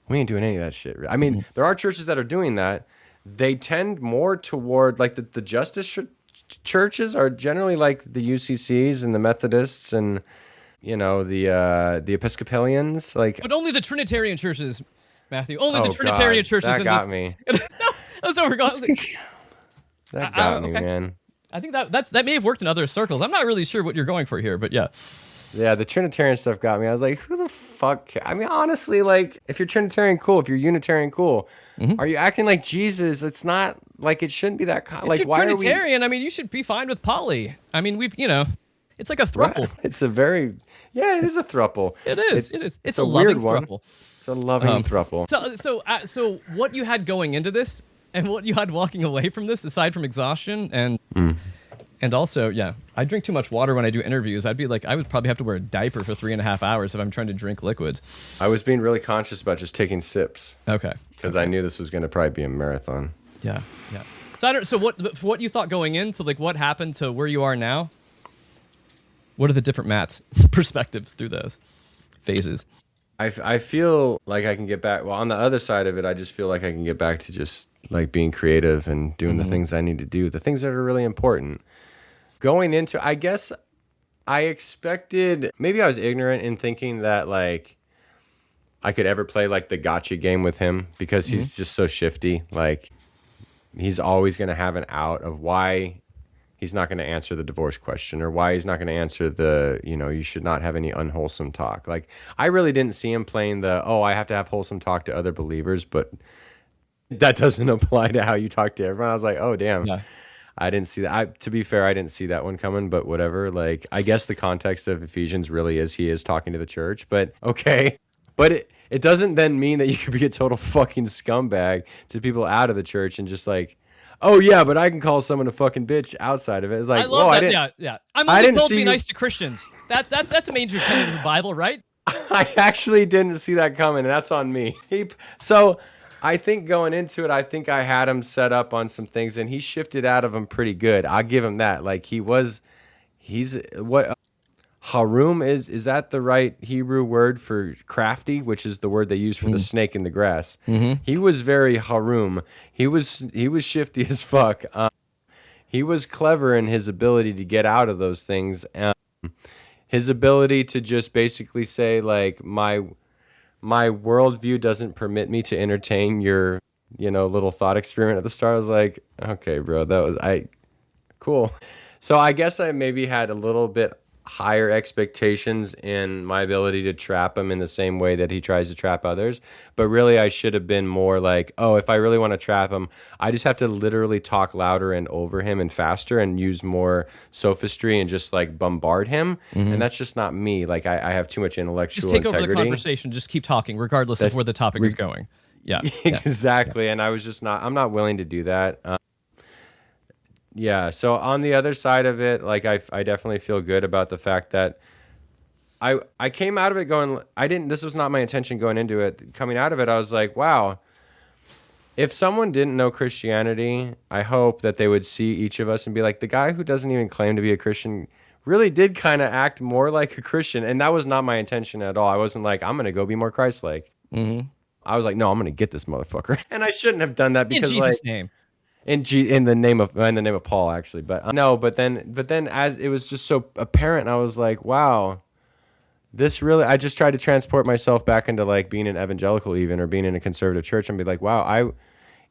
We ain't doing any of that shit. I mean, there are churches that are doing that. They tend more toward like the justice churches are generally like the UCCs and the Methodists and, you know, the Episcopalians. Like, but only the Trinitarian churches, Matthew. Only the Trinitarian churches. That got me. That's what we're going. That got me, man. I think that may have worked in other circles. I'm not really sure what you're going for here, but yeah. Yeah, the Trinitarian stuff got me. I was like, who the fuck? I mean, honestly, like, if you're Trinitarian, cool. If you're Unitarian, cool. Are you acting like Jesus? It's not like, it shouldn't be that. Like, why Trinitarian, are we? I mean, you should be fine with poly. I mean, it's like a throuple. Right. It's a very, it is a throuple. It is. It's a loving throuple. It's a loving throuple. So what you had going into this and what you had walking away from this, aside from exhaustion and also, I drink too much water when I do interviews. I would probably have to wear a diaper for 3.5 hours if I'm trying to drink liquids. I was being really conscious about just taking sips. Okay. Because I knew this was going to probably be a marathon. Yeah. So what you thought going in, so like what happened to where you are now? What are the different Matt's perspectives through those phases? I feel like I can get back. Well, on the other side of it, I just feel like I can get back to just like being creative and doing the things I need to do, the things that are really important. Going into, I guess I expected, maybe I was ignorant in thinking that like I could ever play like the gotcha game with him, because he's just so shifty. Like, he's always going to have an out of why he's not going to answer the divorce question, or why he's not going to answer the, you should not have any unwholesome talk. Like, I really didn't see him playing I have to have wholesome talk to other believers, but that doesn't apply to how you talk to everyone. I was like, oh, damn. Yeah. I didn't see that. To be fair, I didn't see that one coming, but whatever. Like, I guess the context of Ephesians really is he is talking to the church, but okay. But it doesn't then mean that you could be a total fucking scumbag to people out of the church and just like, oh yeah, but I can call someone a fucking bitch outside of it. It's like, I love that. Yeah. I'm only supposed to be nice to Christians. That's a major tenet of the Bible, right? I actually didn't see that coming, and that's on me. So I think going into it, I think I had him set up on some things, and he shifted out of them pretty good. I'll give him that. Like, he's what harum is that the right Hebrew word for crafty, which is the word they use for the snake in the grass. He was very harum. He was shifty as fuck. He was clever in his ability to get out of those things. his ability to just basically say like my worldview doesn't permit me to entertain your, little thought experiment at the start. I was like, okay, bro, cool. So I guess I maybe had a little bit higher expectations in my ability to trap him in the same way that he tries to trap others. But really, I should have been more like, oh, if I really want to trap him, I just have to literally talk louder and over him and faster and use more sophistry and just like bombard him. And that's just not me. Like I have too much intellectual Just take integrity. over the conversation. Just keep talking, regardless of where the topic is going. Yeah, exactly. And I was just I'm not willing to do that. Yeah. So on the other side of it, like I definitely feel good about the fact that I came out of it going, this was not my intention going into it. Coming out of it, I was like, wow, if someone didn't know Christianity, I hope that they would see each of us and be like, the guy who doesn't even claim to be a Christian really did kind of act more like a Christian. And that was not my intention at all. I wasn't like, I'm going to go be more Christ-like. I was like, no, I'm going to get this motherfucker. And I shouldn't have done that because in Jesus' name. In the name of Paul, actually, but no, but then as it was just so apparent, I was like, wow, this really. I just tried to transport myself back into like being an evangelical, even, or being in a conservative church, and be like, wow,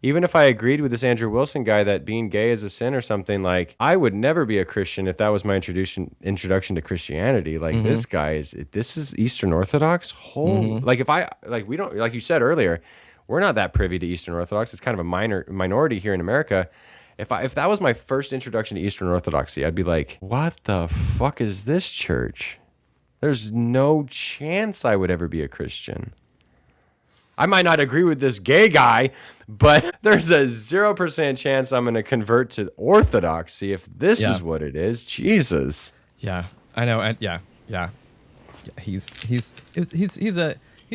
even if I agreed with this Andrew Wilson guy that being gay is a sin or something, like I would never be a Christian if that was my introduction to Christianity. Like this guy this is Eastern Orthodox. Like we don't, like you said earlier. We're not that privy to Eastern Orthodox. It's kind of a minority here in America. If that was my first introduction to Eastern Orthodoxy, I'd be like, what the fuck is this church? There's no chance I would ever be a Christian. I might not agree with this gay guy, but there's a 0% chance I'm going to convert to Orthodoxy if this is what it is. Jesus. Yeah, I know. Yeah. He's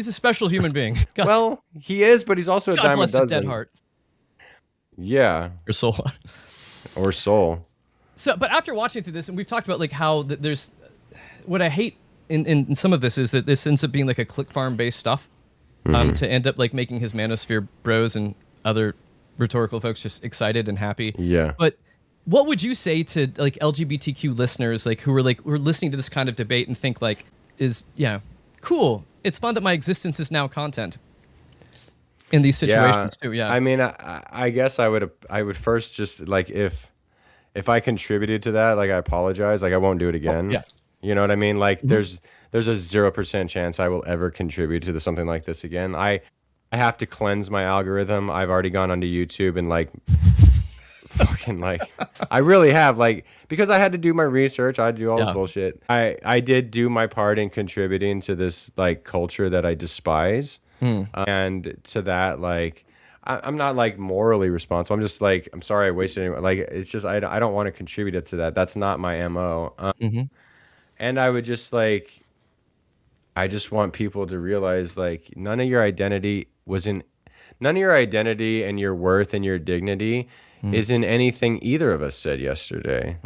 a special human being. God. Well, he is, but he's also a dime a dozen. His dead heart. Yeah. Or soul. Or soul. So, but after watching through this, and we've talked about like how there's, what I hate in some of this is that this ends up being like a click farm based stuff, to end up like making his manosphere bros and other rhetorical folks just excited and happy. Yeah. But what would you say to like LGBTQ listeners, like who are listening to this kind of debate and think like, cool. It's fun that my existence is now content in these situations too. Yeah. I mean, I guess I would first just like, if I contributed to that, like I apologize, like I won't do it again. Yeah. You know what I mean? Like there's a 0% chance I will ever contribute to something like this again. I have to cleanse my algorithm. I've already gone onto YouTube and like fucking like I really have, like, because I had to do my research. I do all this bullshit. I did do my part in contributing to this like culture that I despise. And to that, like I'm not like morally responsible. I'm just like, I'm sorry I wasted any, like it's just I don't want to contribute to that. That's not my MO. And I would just like, I just want people to realize like none of your identity and your worth and your dignity is in anything either of us said yesterday.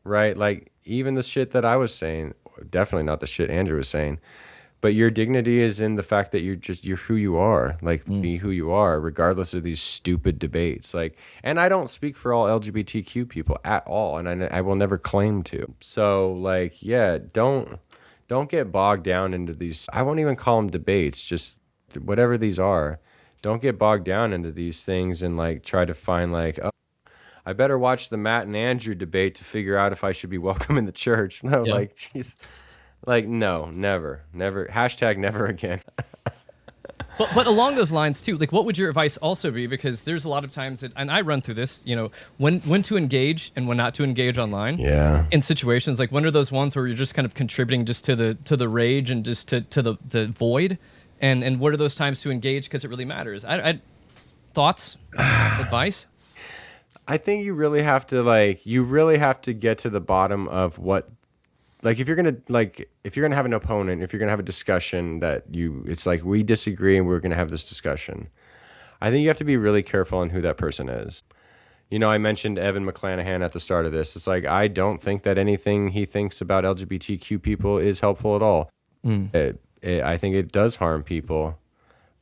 Right? Like even the shit that I was saying, definitely not the shit Andrew was saying, but your dignity is in the fact that you're who you are, like be who you are, regardless of these stupid debates. Like, and I don't speak for all LGBTQ people at all, and I will never claim to. So like, yeah, don't get bogged down into these. I won't even call them debates, just whatever these are. Don't get bogged down into these things and like try to find like, oh, I better watch the Matt and Andrew debate to figure out if I should be welcome in the church. No, like, jeez. Like, no, never. Hashtag never again. But along those lines too, like what would your advice also be? Because there's a lot of times that, and I run through this, when to engage and when not to engage online. Yeah. In situations, like when are those ones where you're just kind of contributing just to the rage and just to the void? And what are those times to engage because it really matters? Thoughts, advice? I think you really have to get to the bottom of what, like if you're gonna have an opponent, if you're gonna have a discussion it's like we disagree and we're gonna have this discussion, I think you have to be really careful on who that person is. I mentioned Evan McClanahan at the start of this. It's like, I don't think that anything he thinks about LGBTQ people is helpful at all. I think it does harm people,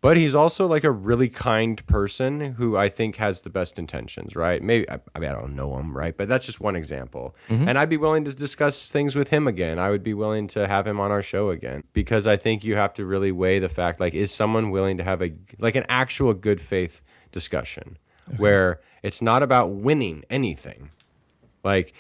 but he's also like a really kind person who I think has the best intentions, right? Maybe, I mean, I don't know him, right? But that's just one example. And I'd be willing to discuss things with him again. I would be willing to have him on our show again, because I think you have to really weigh the fact, like, is someone willing to have an actual good faith discussion where it's not about winning anything. Like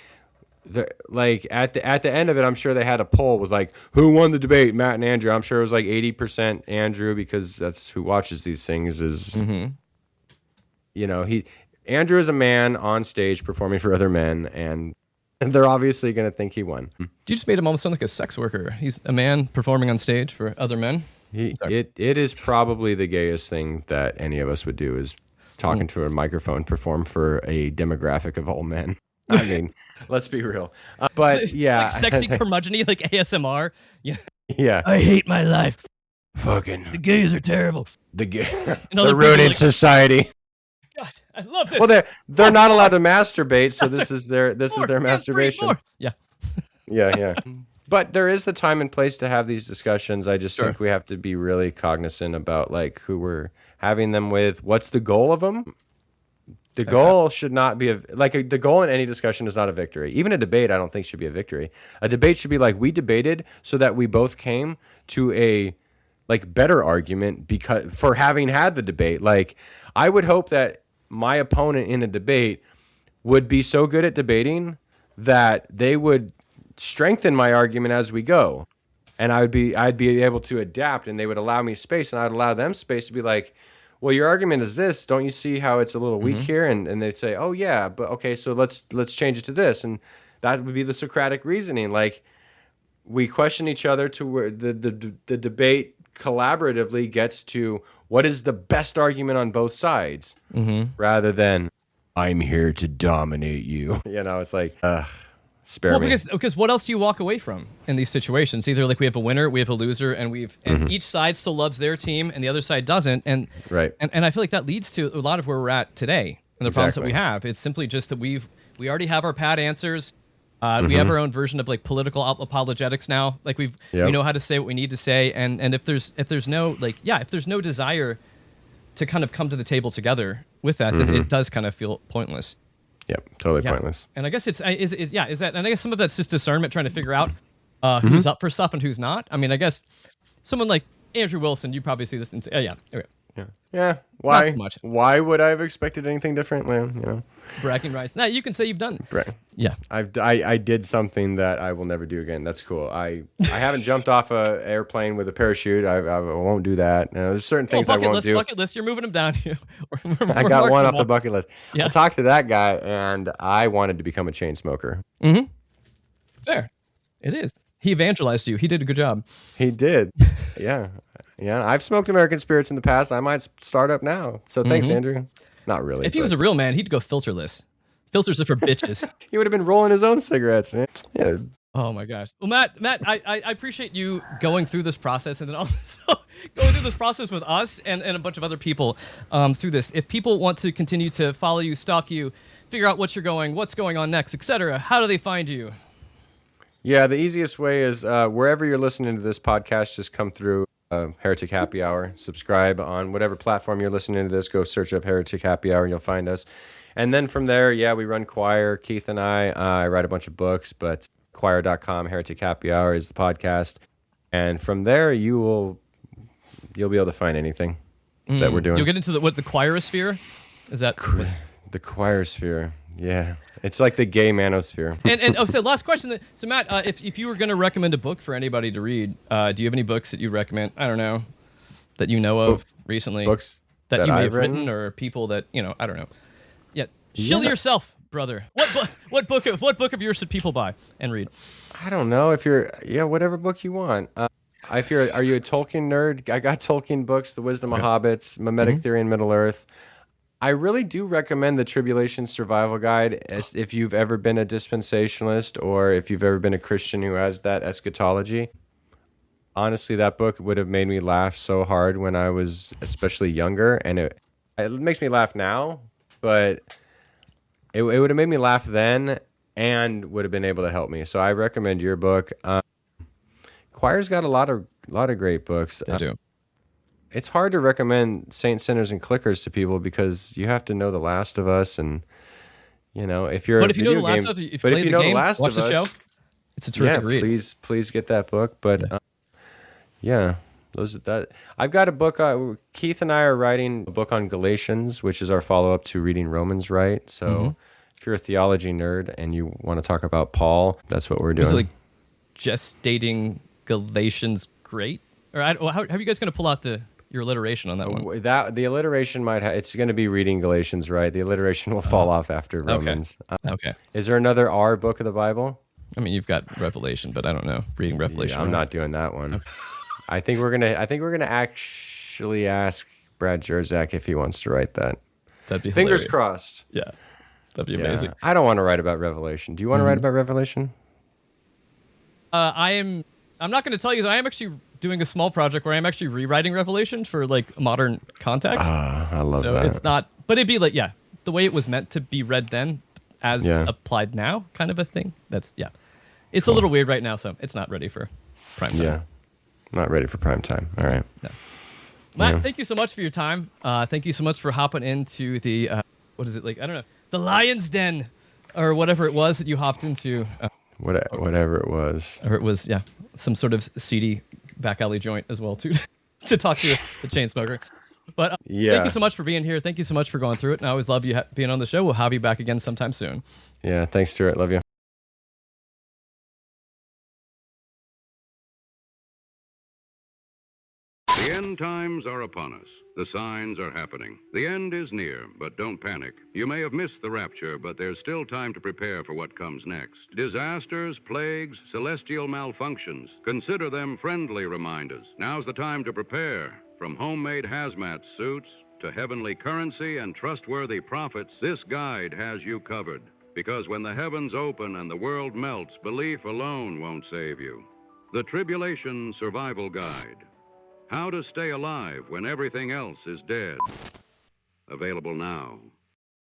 at the end of it, I'm sure they had a poll, was like, who won the debate, Matt and Andrew? I'm sure it was like 80% Andrew, because that's who watches these things. Is you know, Andrew is a man on stage performing for other men, and they're obviously going to think he won. You just made him almost sound like a sex worker. He's a man performing on stage for other men. It is probably the gayest thing that any of us would do, is talking to a microphone, perform for a demographic of all men. I mean, let's be real. But yeah, like sexy curmudgeon-y, like ASMR. Yeah. I hate my life. Fucking The gays are terrible. they're other ruining people society. God, I love this. Well, they're not allowed to masturbate, so this is their More. masturbation. Yeah. Yeah. But there is the time and place to have these discussions. I just think we have to be really cognizant about like who we're having them with. What's the goal of them? The goal should not be the goal in any discussion is not a victory. Even a debate, I don't think should be a victory. A debate should be like, we debated so that we both came to a better argument because for having had the debate. Like, I would hope that my opponent in a debate would be so good at debating that they would strengthen my argument as we go, and I'd be able to adapt, and they would allow me space, and I'd allow them space to be like, well, your argument is this. Don't you see how it's a little weak here? And they'd say, oh yeah, but okay, so let's change it to this. And that would be the Socratic reasoning. Like, we question each other to where the debate collaboratively gets to what is the best argument on both sides, rather than I'm here to dominate you. You know, it's like, spare me. Because what else do you walk away from in these situations? Either like we have a winner, we have a loser, and each side still loves their team and the other side doesn't. And I feel like that leads to a lot of where we're at today and the problems that we have. It's simply just that we already have our pat answers. We have our own version of like political apologetics now. Like we know how to say what we need to say, and if there's no desire to kind of come to the table together with that, then it does kind of feel pointless. Yep, totally pointless. And I guess is that, and I guess some of that's just discernment, trying to figure out who's up for stuff and who's not. I mean, I guess someone like Andrew Wilson, you probably see this and say, Yeah. Why? Not too much. Why would I have expected anything different? Well, you know, bragging rights. Now you can say you've done. Right. Yeah. I did something that I will never do again. That's cool. I haven't jumped off an airplane with a parachute. I won't do that. There's certain things I won't do. Bucket list. You're moving them down here. I got one off the bucket list. Yeah. I talked to that guy, and I wanted to become a chain smoker. Fair. It is. He evangelized you. He did a good job. He did. Yeah. I've smoked American spirits in the past. I might start up now. So thanks, Andrew. Not really. If he was a real man, he'd go filterless. Filters are for bitches. He would have been rolling his own cigarettes, man. Yeah. Oh my gosh. Well, Matt, I appreciate you going through this process, and then also going through this process with us and a bunch of other people through this. If people want to continue to follow you, stalk you, figure out what's going on next, etc., how do they find you? Yeah, the easiest way is wherever you're listening to this podcast, just come through Heretic Happy Hour. Subscribe on whatever platform you're listening to this. Go search up Heretic Happy Hour and you'll find us. And then from there, we run choir. Keith and I write a bunch of books, but choir.com, Heretic Happy Hour is the podcast. And from there, you'll be able to find anything that we're doing. You'll get into the choirosphere? Is that the choirosphere? Yeah. It's like the gay manosphere. So last question. So Matt, if you were going to recommend a book for anybody to read, do you have any books that you recommend? I don't know, that you know of recently. Books that you may have written, or people that, I don't know. Yeah. Shill yourself, brother. What book of yours should people buy and read? I don't know. If you're whatever book you want. Are you a Tolkien nerd? I got Tolkien books, The Wisdom of Hobbits, Mimetic Theory in Middle Earth. I really do recommend the Tribulation Survival Guide if you've ever been a dispensationalist or if you've ever been a Christian who has that eschatology. Honestly, that book would have made me laugh so hard when I was especially younger, and it makes me laugh now, but it would have made me laugh then and would have been able to help me. So I recommend your book. Choir's got a lot of great books. They do. it's hard to recommend Saints, Sinners, and Clickers to people because you have to know The Last of Us, and if you're. But if you know The Last of Us, if you play the game, watch the show. It's a terrific read. Please get that book. But I've got a book. Keith and I are writing a book on Galatians, which is our follow-up to reading Romans, right? So if you're a theology nerd and you want to talk about Paul, that's what we're doing. So like gestating Galatians, great. Or how are you guys going to pull out your alliteration on that one? The alliteration it's going to be reading Galatians, right? The alliteration will fall off after Romans. Okay. Is there another R book of the Bible? I mean, you've got Revelation, but I don't know. Reading Revelation. Yeah, I'm not doing that one. Okay. I think we're gonna actually ask Brad Jerzak if he wants to write that. That'd be fingers hilarious. crossed. Yeah, that'd be amazing. I don't want to write about Revelation. Do you want to write about Revelation? I'm not going to tell you that I am actually doing a small project where I'm actually rewriting Revelation for like modern context. I love that. So it's not, but it'd be like the way it was meant to be read then, as applied now, kind of a thing. It's a little weird right now, so it's not ready for prime time. Yeah. Not ready for prime time. All right. No. Matt, thank you so much for your time. Thank you so much for hopping into the, what is it like? I don't know. The Lion's Den or whatever it was that you hopped into. Whatever it was. Or it was, some sort of seedy back alley joint as well, too, to talk to the chain smoker. But thank you so much for being here. Thank you so much for going through it. And I always love you being on the show. We'll have you back again sometime soon. Yeah. Thanks, Stuart. Love you. The end times are upon us. The signs are happening. The end is near, but don't panic. You may have missed the rapture, but there's still time to prepare for what comes next. Disasters, plagues, celestial malfunctions. Consider them friendly reminders. Now's the time to prepare. From homemade hazmat suits to heavenly currency and trustworthy prophets, this guide has you covered. Because when the heavens open and the world melts, belief alone won't save you. The Tribulation Survival Guide. How to stay alive when everything else is dead. Available now.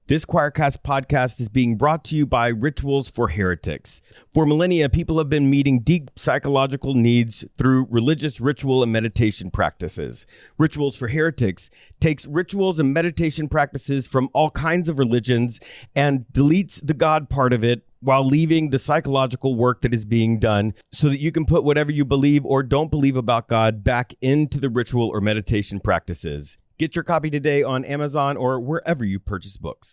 This Choircast podcast is being brought to you by Rituals for Heretics. For millennia, people have been meeting deep psychological needs through religious ritual and meditation practices. Rituals for Heretics takes rituals and meditation practices from all kinds of religions and deletes the God part of it while leaving the psychological work that is being done so that you can put whatever you believe or don't believe about God back into the ritual or meditation practices. Get your copy today on Amazon or wherever you purchase books.